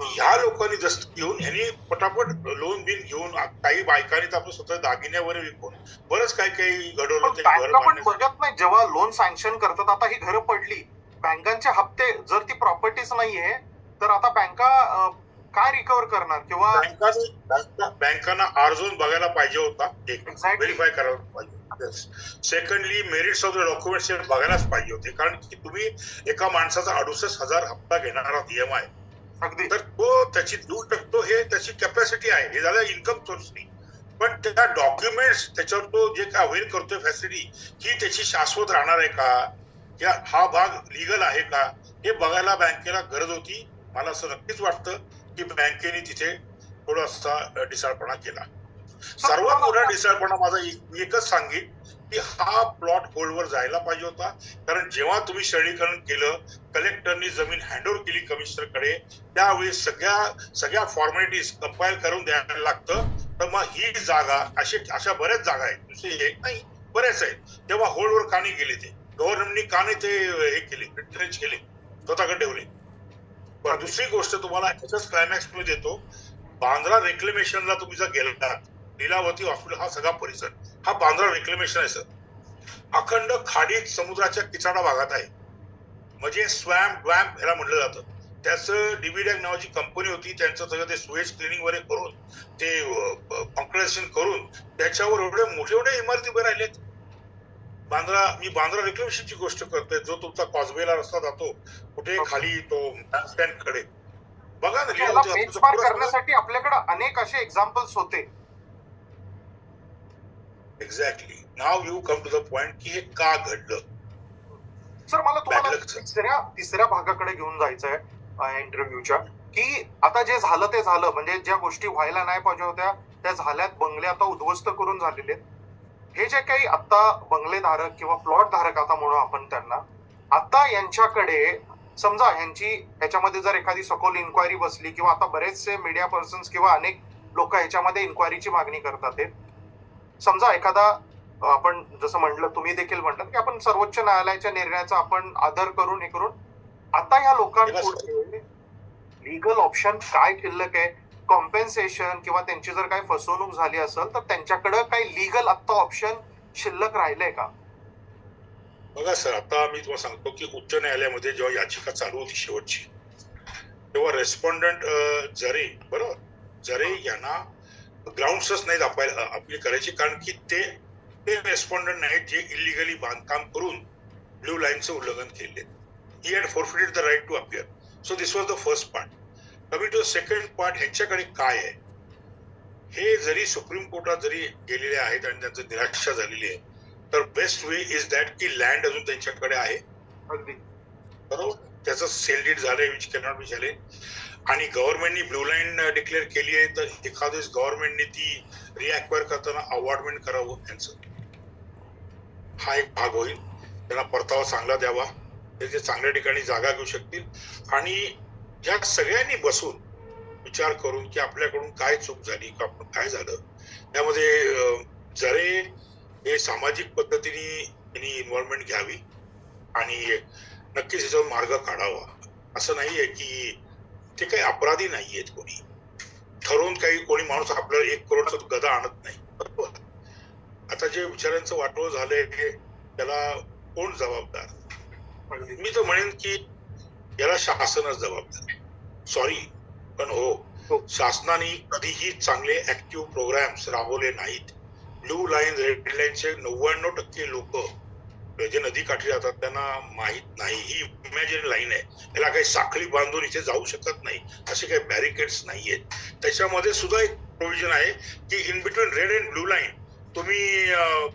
ह्या लोकांनी जसं घेऊन ह्यांनी पटापट लोन बिन घेऊन काही बायकांनी तर आपलं स्वतः दागिने वगैरे विकून बरंच काही काही घडवलं ते घर बँका पण बांधण्यासाठी. बघत नाही जेव्हा लोन सँक्शन करतात. आता ही घरं पडली, बँकांचे हप्ते जर ती प्रॉपर्टीच नाहीये तर आता बँका काय रिकव्हर करणार किंवा बँकांना अर्जून बघायला पाहिजे होता, एक Exactly. व्हेरीफाय करायला पाहिजे. Secondly merits of the documents बघायलाच पाहिजे होते, कारण की तुम्ही एका माणसाचा 68,000 हप्ता घेणारा EMI अगदी तर तो त्याची देऊ शकतो, हे त्याची कॅपॅसिटी आहे, हे झालं इन्कम सोर्स नाही. पण त्या डॉक्युमेंट्स त्याच्यावर तो जे काय अवेल करतोय फॅसिलिटी ही त्याची शाश्वत राहणार आहे का, या हा भाग लिगल आहे का, हे बघायला बँकेला गरज होती. मला असं नक्कीच वाटतं की बँकेने तिथे थोडासा ढिसाळपणा केला. सर्वात मोठा ढिसाळपणा माझा एकच सांगेन की हा प्लॉट होल्डवर जायला पाहिजे होता. कारण जेव्हा तुम्ही शहरीकरण केलं, कलेक्टरनी जमीन हँडओव्हर केली कमिशनरकडे, त्यावेळी सगळ्या फॉर्मॅलिटीज कंपाईल करून द्यायला लागतं. तर मग ही जागा अशा बऱ्याच जागा आहेत, दुसरी एक नाही बऱ्याच आहेत, तेव्हा होल्डवर का नाही गेले, ते गव्हर्नमेंटनी का नाही ते हे केले, रिट्रेंच केले, स्वतःकडे ठेवले. पण दुसरी गोष्ट तुम्हाला याच्याच क्लायमॅक्स मध्ये देतो. बांद्रा रेक्लेमेशनला तुम्ही जर गेलात, लीलावती हॉस्पिटल हा सगळा परिसर हा बांद्रा रेक्लेमेशन आहे सर. अखंड खाडीत समुद्राच्या किचाडा भागात आहे, म्हणजे स्वॅम्प वॅम्प याला म्हटलं जातं. त्याचं डीबीडॅक नावाची कंपनी होती, त्यांचं सगळं ते सुएज क्लिनिंग वगैरे करून ते कॉन्क्रिशन करून त्याच्यावर एवढे मोठे इमारती उभे राहिलेत. मी बांद्रा रेक्लेमेशनची गोष्ट करतोय, जो तुमचा कॉजवेला रस्ता जातो कुठे खाली तो स्टँड कडे बघा ना, याला बेंचमार्क करण्यासाठी आपल्याकडे अनेक असे एक्झाम्पल्स होते. Exactly. Now you come to the point की हे का घडलं. सर मला तुम्हाला तिसऱ्या भागाकडे घेऊन जायचंय इंटरव्ह्यूच्या, की आता जे झालं ते झालं, म्हणजे ज्या गोष्टी व्हायला नाही पाहिजे होत्या त्या झाल्यात. बंगले आता उद्ध्वस्त करून झालेले. हे जे काही आता बंगलेधारक किंवा प्लॉट धारक आता म्हणू आपण त्यांना, आता यांच्याकडे समजा ह्याच्यामध्ये जर एखादी सखोल इन्क्वायरी बसली किंवा आता बरेचसे मीडिया पर्सन्स किंवा अनेक लोक ह्याच्यामध्ये इन्क्वायरीची मागणी करतात. समजा एखादा आपण जसं म्हटलं, तुम्ही देखील म्हणतात की आपण सर्वोच्च न्यायालयाच्या निर्णयाचा आपण आदर करून हे करून आता ह्या लोकांपुढे लीगल ऑप्शन काय शिल्लक आहे? कॉम्पेन्सेशन किंवा त्यांची जर काही फसवणूक झाली असेल तर त्यांच्याकडे काही लीगल आता ऑप्शन शिल्लक राहिलंय का? बघा सर, आता मी तुम्हाला सांगतो की उच्च न्यायालयामध्ये जेव्हा याचिका चालू होती शेवटची, तेव्हा रेस्पॉन्डंट जरे यांना ग्राउंड्सच नाही अपील करायची, कारण की ते रेस्पॉन्डंट नाहीत जे इलिगली बांधकाम करून ब्ल्यू लाईनचं उल्लंघन केले. He had forfeited the right to appear. So this was the first part. Coming to the second part, ह्यांच्याकडे काय आहे हे जरी सुप्रीम कोर्टात जरी गेलेले आहेत आणि त्यांचं निराशा झालेली आहे, तर बेस्ट वे इज दॅट की लँड अजून त्यांच्याकडे आहे, बरोबर, त्याचं सेल डीड झालंय विच कॅनॉट बी झाले, आणि गव्हर्नमेंटनी ब्ल्यू लाईन डिक्लेअर केली आहे, तर एखाद्या गव्हर्नमेंटने ती रिअक्वायर करताना अवॉर्डमेंट करावं त्यांचं. हा एक भाग होईल. त्यांना परतावा चांगला द्यावा, ते चांगल्या ठिकाणी जागा घेऊ शकतील. आणि या सगळ्यांनी बसून विचार करून की आपल्याकडून काय चूक झाली, का आपण काय झालं, त्यामध्ये जरे हे सामाजिक पद्धतीने त्यांनी इन्व्हॉल्वमेंट घ्यावी आणि नक्कीच याच्यावर मार्ग काढावा. असं नाहीये की ते काही अपराधी नाहीयेत, कोणी ठरवून कोणी माणूस आपल्याला 1 करोडचा गदा आणत नाही, बरोबर. आता जे विचारांचं वाटोळ झालंय त्याला कोण जबाबदार? मी तर म्हणेन की याला शासनच जबाबदार. सॉरी, पण हो, शासनाने कधीही चांगले ऍक्टिव्ह प्रोग्राम्स राबवले नाहीत. ब्ल्यू लाईन, रेड लाईनचे 99% लोक जे नदीकाठी जातात त्यांना माहित नाही ही इमॅजिन लाईन आहे, याला काही साखळी बांधून इथे जाऊ शकत नाही, असे काही बॅरिकेड्स नाहीयेत. त्याच्यामध्ये सुद्धा एक प्रोव्हिजन आहे की in between red and blue line तुम्ही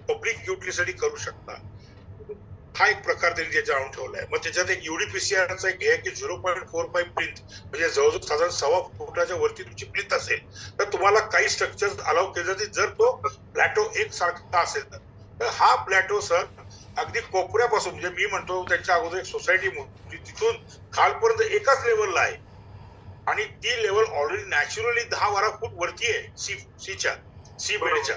पब्लिक युटिलिटीसाठी करू शकता. हा एक प्रकार त्यांनी त्याच्या आणून ठेवलाय. मग त्याच्यात एक UDPCRचा एक आहे की 0.45 प्लिंथ, म्हणजे जवळजवळ साधारण 1.25 फुटाच्या वरती तुमची प्लिंथ असेल तर तुम्हाला काही स्ट्रक्चर अलाउ केले जाते, जर तो प्लॅटो एक सारखा असेल तर. हा प्लॅटो सर अगदी कोपऱ्यापासून म्हणजे मी म्हणतो त्यांच्या अगोदर एक सोसायटी मोठी तिथून खालपर्यंत एकाच लेवलला आहे आणि ती लेवल ऑलरेडी नॅचरली 10-12 फूट वरती आहे सी बेडच्या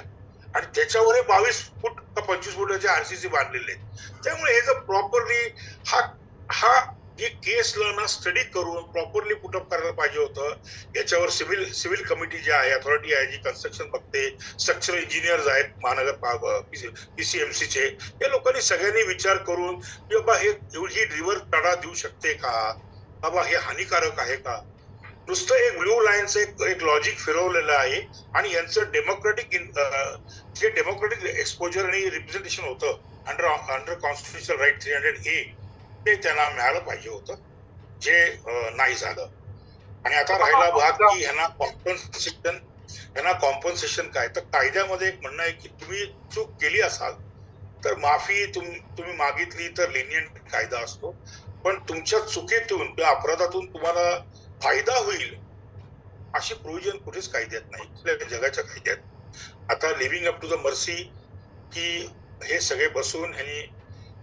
आणि त्याच्यावर 22 फूट का 25 फुटाचे आरसीसी बांधलेले आहेत. त्यामुळे हे जर प्रॉपरली हा ही केसला ना स्टडी करून प्रॉपरली पुटअप करायला पाहिजे होतं. याच्यावर सिव्हिल कमिटी जी आहे, अथॉरिटी आहे जी कन्स्ट्रक्शन बघते, स्ट्रक्चरल इंजिनियर्स आहेत महानगर पीसीएमसीचे, या लोकांनी सगळ्यांनी विचार करून की बाबा ही रिव्हर तडा देऊ शकते का, बाबा हे हानिकारक आहे का. नुसतं एक ब्ल्यू लाईनचं एक लॉजिक फिरवलेलं आहे आणि यांचं डेमोक्रेटिक एक्सपोजर आणि रिप्रेझेंटेशन होतं अंडर कॉन्स्टिट्युशनल राईट 300A ते त्यांना मिळालं पाहिजे होतं, जे नाही झालं. आणि आता राहिला भाग की ह्यांना कॉम्पन्सेशन काय, तर कायद्यामध्ये एक म्हणणं आहे की तुम्ही चूक केली असाल तर माफी तुम्ही मागितली तर लिनियंट कायदा असतो, पण तुमच्या चुकीतून किंवा अपराधातून तुम्हाला फायदा होईल अशी प्रोव्हिजन कुठेच कायद्यात नाही, जगाच्या कायद्यात. आता living up to the mercy की हे सगळे बसून ह्यांनी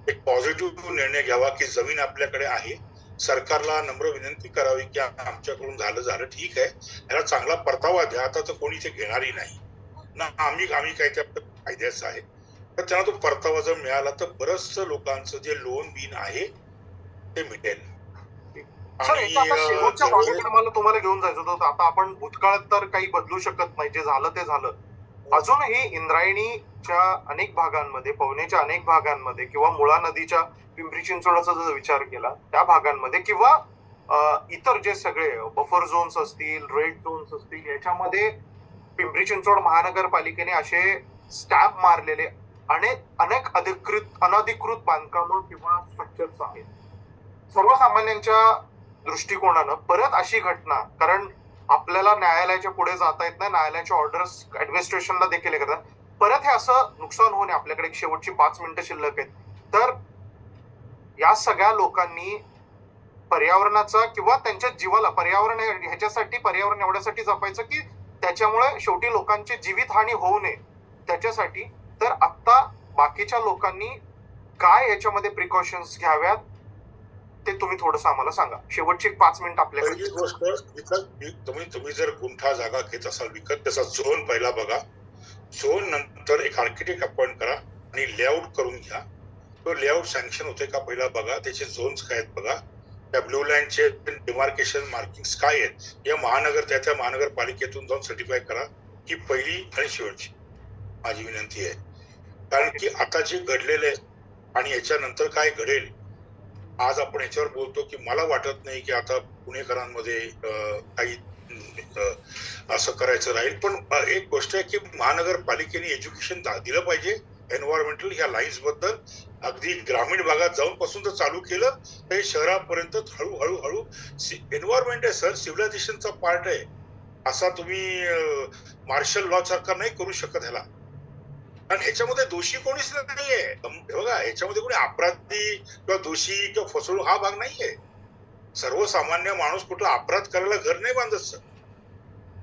एक पॉझिटिव्ह निर्णय घ्यावा की जमीन आपल्याकडे आहे, सरकारला नम्र विनंती करावी की आमच्याकडून झालं ठीक आहे, ह्याला चांगला परतावा द्या. आता तर कोणी ते घेणारही नाही ना, आम्ही काय त्या कायद्याचं आहे, तर त्यांना तो परतावा जर मिळाला तर बरंचसं लोकांचं जे लोन बिन आहे ते मिटेल. शेवटच्या भागाकडे मला तुम्हाला घेऊन जायचं होतं. आता आपण भूतकाळात तर काही बदलू शकत नाही, जे झालं ते झालं. अजूनही इंद्रायणीच्या अनेक भागांमध्ये, पवनेच्या अनेक भागांमध्ये किंवा मुळा नदीच्या पिंपरी चिंचवडचा जर विचार केला त्या भागांमध्ये किंवा इतर जे सगळे बफर झोन्स असतील, रेड झोन्स असतील, याच्यामध्ये पिंपरी चिंचवड महानगरपालिकेने असे स्टॅम्प मारलेले अनेक अनधिकृत बांधकामं किंवा स्ट्रक्चर्स आहेत. सर्वसामान्यांच्या दृष्टिकोनानं परत अशी घटना, कारण आपल्याला न्यायालयाच्या पुढे जाता येत नाही, न्यायालयाच्या ऑर्डर्स ऍडमिनिस्ट्रेशनला देखील करतात, परत हे असं नुकसान होणे, आपल्याकडे शेवटची 5 मिनिटं शिल्लक आहेत, तर या सगळ्या लोकांनी पर्यावरणाचा किंवा त्यांच्या जीवाला पर्यावरण एवढ्यासाठी जपायचं की त्याच्यामुळे शेवटी लोकांची जीवितहानी होऊ नये त्याच्यासाठी. तर आता बाकीच्या लोकांनी काय याच्यामध्ये प्रिकॉशन्स घ्याव्यात ते तुम्ही थोडंसं आम्हाला सांगा. शेवटची 5 मिनिट आपल्याकडे. पहिली गोष्ट, तुम्ही जर गुंठा जागा घेत असाल विकत, त्याचा झोन पहिला बघा. झोन नंतर एक आर्किटेक्ट अपॉइंट करा आणि लेआउट करून घ्या. तो लेआउट सँक्शन होते का पहिला बघा, त्याचे झोन्स काय आहेत बघा, त्या ब्ल्यू लाईनचे डिमार्केशन मार्किंग काय आहेत, या त्या महानगरपालिकेतून जाऊन सर्टिफाय करा. ही पहिली आणि शेवटची माझी विनंती आहे. कारण की आता जे घडलेलं आहे आणि याच्यानंतर काय घडेल, आज आपण याच्यावर बोलतो की मला वाटत नाही की आता पुणेकरांमध्ये काही असं करायचं राहील. पण एक गोष्ट आहे की महानगरपालिकेने एज्युकेशन दिलं पाहिजे एन्व्हायरमेंटल ह्या लाईन्स बद्दल. अगदी ग्रामीण भागात जाऊन पासून जर चालू केलं तर शहरापर्यंत हळूहळू एन्व्हायरमेंट आहे सर, सिव्हिलायझेशनचा पार्ट आहे. असा तुम्ही मार्शल लॉ सारखा नाही करू शकत ह्याला, कारण ह्याच्यामध्ये दोषी कोणीच नाहीये. बघा, ह्याच्यामध्ये कोणी अपराधी किंवा दोषी किंवा फसवणूक हा भाग नाहीये. सर्वसामान्य माणूस कुठला अपराध करायला घर नाही बांधत सर.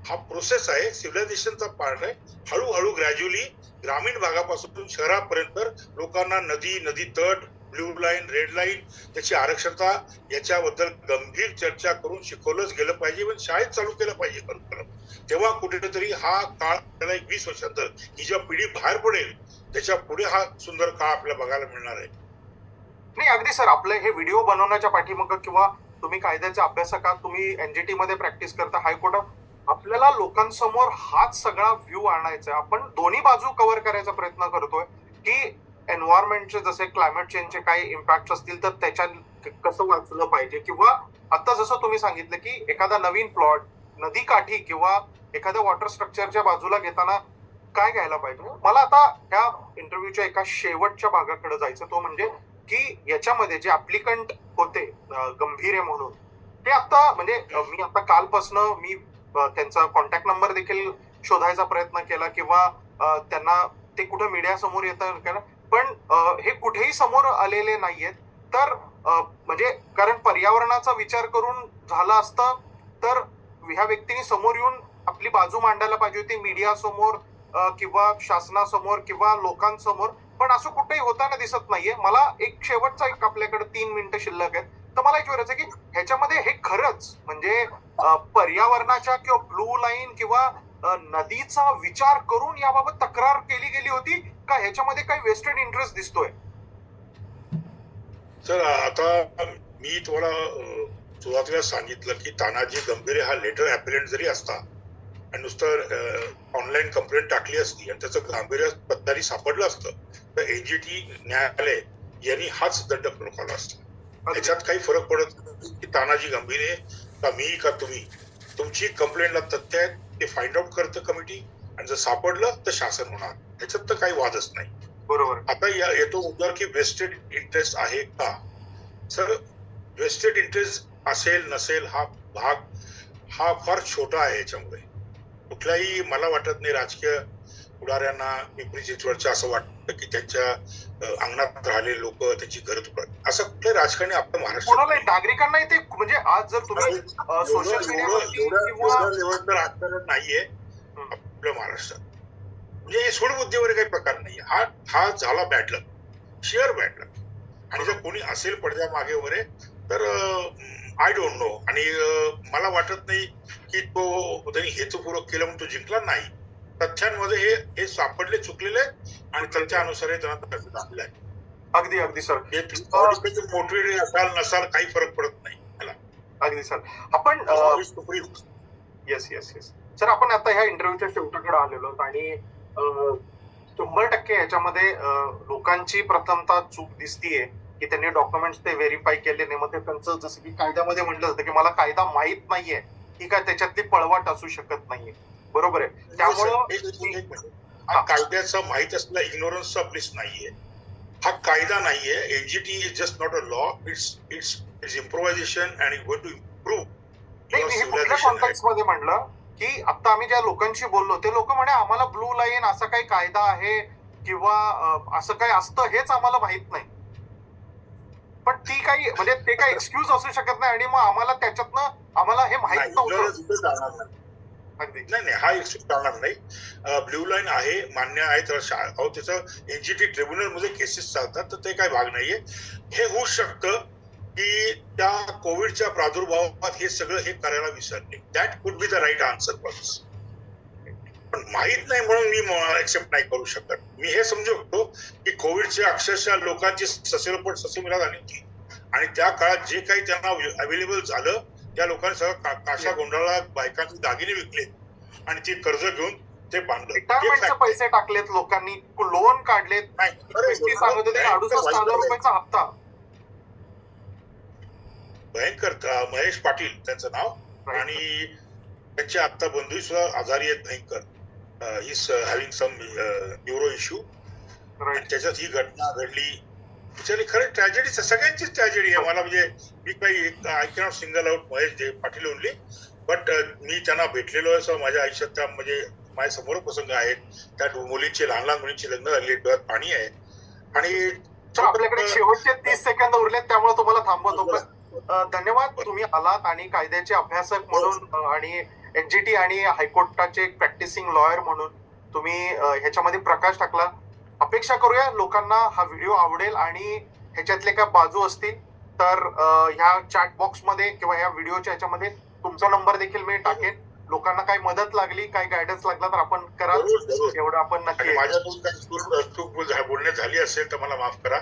हा प्रोसेस आहे, सिव्हिलायझेशनचा पार्ट आहे. हळूहळू ग्रॅज्युअली ग्रामीण भागापासून शहरापर्यंत लोकांना नदी तट, ब्ल्यू लाईन, रेड लाईन, त्याची आरक्षणता याच्याबद्दल गंभीर चर्चा करून शिकवलंच गेलं पाहिजे. पण शाळेत चालू केलं पाहिजे खरं. तेव्हा कुठेतरी हा काळ आपल्याला 20 वर्षांतर ही जेव्हा पिढी बाहेर पडेल त्याच्या पुढे हा सुंदर काळ आपल्याला बघायला मिळणार आहे. नाही, अगदी सर, आपलं हे व्हिडिओ बनवण्याच्या पाठीमागं किंवा तुम्ही कायद्याच्या अभ्यासकात, तुम्ही एनजीटी मध्ये प्रॅक्टिस करता, हायकोर्टात, आपल्याला लोकांसमोर हाच सगळा व्ह्यू आणायचा. आपण दोन्ही बाजू कव्हर करायचा प्रयत्न करतोय की एन्व्हायरमेंटचे जसे क्लायमेट चेंजचे काही इम्पॅक्ट असतील तर त्याच्या कसं वाचलं पाहिजे, किंवा आता जसं तुम्ही सांगितलं की एखादा नवीन प्लॉट नदीकाठी किंवा एखाद्या वॉटर स्ट्रक्चरच्या बाजूला घेताना काय घ्यायला पाहिजे. मला आता ह्या इंटरव्ह्यूच्या एका शेवटच्या भागाकडे जायचं, तो म्हणजे की याच्यामध्ये जे ऍप्लिकंट होते गंभीर म्हणून, ते आता म्हणजे मी आता कालपासनं मी त्यांचा कॉन्टॅक्ट नंबर देखील शोधायचा प्रयत्न केला किंवा त्यांना ते कुठे मीडिया समोर येतं, पण हे कुठेही समोर आलेले नाहीयेत. तर म्हणजे कारण पर्यावरणाचा विचार करून झाला असतं तर ह्या व्यक्तींनी समोर येऊन आपली बाजू मांडायला पाहिजे होती मीडिया समोर किंवा शासनासमोर किंवा लोकांसमोर. पण पण असं कुठेही होताना दिसत नाहीये. मला एक शेवटचा एक आपल्याकडे 3 मिनिटं शिल्लक आहेत. तर मला एक विचारायचं की ह्याच्यामध्ये हे खरंच म्हणजे पर्यावरणाच्या किंवा ब्लू लाईन किंवा नदीचा विचार करून याबाबत तक्रार केली गेली होती का ह्याच्यामध्ये काही वेस्टेड इंटरेस्ट दिसतोय? सर आता मी तुम्हाला सुरुवातीला सांगितलं की तानाजी गंभीरे हा लेटर ऍपिलेंट जरी असता आणि नुसतं ऑनलाईन कंप्लेंट टाकली असती आणि त्याचं गांभीर्य पत्तारी सापडलं असतं तर एनजीटी न्यायालय यांनी हाच दंड ठोठावला असता. त्याच्यात काही फरक पडत नाही की तानाजी गंभीरे का मी का तुम्ही, तुमची कंप्लेंटला तथ्य आहेत ते फाइंड आउट करतं कमिटी आणि जर सापडलं तर शासन होणार, त्याच्यात तर काही वादच नाही. बरोबर. आता येतो मुद्दा की वेस्टेड इंटरेस्ट आहे का. सर वेस्टेड इंटरेस्ट असेल नसेल हा भाग हा फार छोटा आहे. याच्यामुळे कुठल्याही मला वाटत नाही राजकीय पुढाऱ्यांना पिंपरी चिंचवडच्या असं वाटतं की त्यांच्या अंगणात राहिलेले लोक त्यांची घर तुटत, असं कुठले राजकारणी आपल्या महाराष्ट्रात नागरिकांनाही ते म्हणजे आज जर तुम्ही सोशल मीडियावरती किंवा लेवलचं राजकारण नाहीये आपल्या महाराष्ट्रात. म्हणजे हे सूडबुद्धीवर काही प्रकार नाही. हा झाला बॅड लक, शेअर बॅड लक. आणि जर कोणी असेल पडद्या मागे वगैरे तर आय डोंट नो. आणि मला वाटत नाही की तो त्यांनी हेतुपूर्वक केलं म्हणून तो जिंकला नाही. तथ्यांमध्ये हे सापडले चुकलेले आणि तथ्यानुसार त्यांना दाखवलं आहे. अगदी अगदी सर. मोटिवेटेड असाल नसाल काही फरक पडत नाही मला. अगदी सर. आपण येस येस येस सर, आपण आता ह्या इंटरव्ह्यूच्या शेवटाकडे आलेलो आहोत आणि 100% याच्यामध्ये लोकांची प्रथमतः चूक दिसतीये की त्यांनी डॉक्युमेंट्स ते व्हेरीफाय केले नाही. मग ते त्यांचं जसं की कायद्यामध्ये म्हटलं जातं की मला कायदा माहित नाहीये ही काय त्याच्यातली पळवाट असू शकत नाहीये. बरोबर आहे. त्यामुळं हा कायद्याचा माहित असलेला इग्नोरन्सचा प्लेस नाहीये. हा कायदा नाहीये. NGT is just not a law. It's improvisation and going to improve. हे कुठल्या कॉन्टेक्स्ट मध्ये म्हणलं की आता आम्ही ज्या लोकांशी बोललो ते लोक म्हणे आम्हाला ब्लू लाईन असा काही कायदा आहे किंवा असं काही असतं हेच आम्हाला माहित नाही. पण ती काही म्हणजे ते काही एक्सक्यूज असू शकत नाही आणि मग आम्हाला त्याच्यातनं आम्हाला हे माहित नव्हतं. नाही हा एक्सक्यूज चालणार नाही. ब्ल्यू लाईन आहे, मान्य आहे. तर त्याचं एनजीटी ट्रिब्युनल मध्ये केसेस चालतात तर ते काही भाग नाहीये. हे होऊ शकतं की त्या कोविडच्या प्रादुर्भावात हे सगळं हे करायला विसरले. That could be the right answer for. पण माहित नाही म्हणून मी एक्सेप्ट नाही करू शकत. मी हे समजू शकतो की कोविडच्या अक्षरशः लोकांची ससेमिरा झाली होती आणि त्या काळात जे काही त्यांना अवेलेबल झालं त्या लोकांनी सगळं काशा गोंधळाला बायकांचे दागिने विकले आणि ती कर्ज घेऊन ते बांधलं. रिटायरमेंटचे पैसे टाकलेत लोकांनी, लोन काढलेत. सांगत होते 68,000 रुपयाचा हप्ता. भयंकर. महेश पाटील त्यांचं नाव आणि त्यांचे आता बंधू सुद्धा आजारी आहेत भयंकर. Is having some neuro issue. त्याच्यात ही घटना घडली. बिचारी खरं ट्रॅजेडी, सगळ्यांचीच ट्रॅजेडी आहे. मला म्हणजे मी काही I cannot single out Mahesh Patil only, but मी त्यांना भेटलेलो आहे. असं माझ्या आयुष्यात त्या म्हणजे माझ्या समोर प्रसंग आहेत. त्या मुलींचे लहान लहान मुलींची लग्न झाली, डोळ्यात पाणी आहे. आणि आपल्याकडे शेवटचे 30 सेकंद उरलेत त्यामुळे तुम्हाला थांबवतो. धन्यवाद, तुम्ही आलात आणि कायद्याचे अभ्यासक म्हणून आणि एनजीटी आणि हायकोर्टाचे प्रॅक्टिसिंग लॉयर म्हणून तुम्ही ह्याच्यामध्ये प्रकाश टाकला. अपेक्षा करूया लोकांना हा व्हिडिओ आवडेल आणि ह्याच्यातले काय बाजू असतील तर ह्या चॅट बॉक्स मध्ये किंवा ह्या व्हिडिओच्या ह्याच्यामध्ये तुमचा नंबर देखील मी टाकेन. लोकांना काही मदत लागली, काही गायडन्स लागला तर आपण करा. एवढं आपण नक्की. माझ्यातून काही चूक बोलण्यात झाली असेल तर मला माफ करा.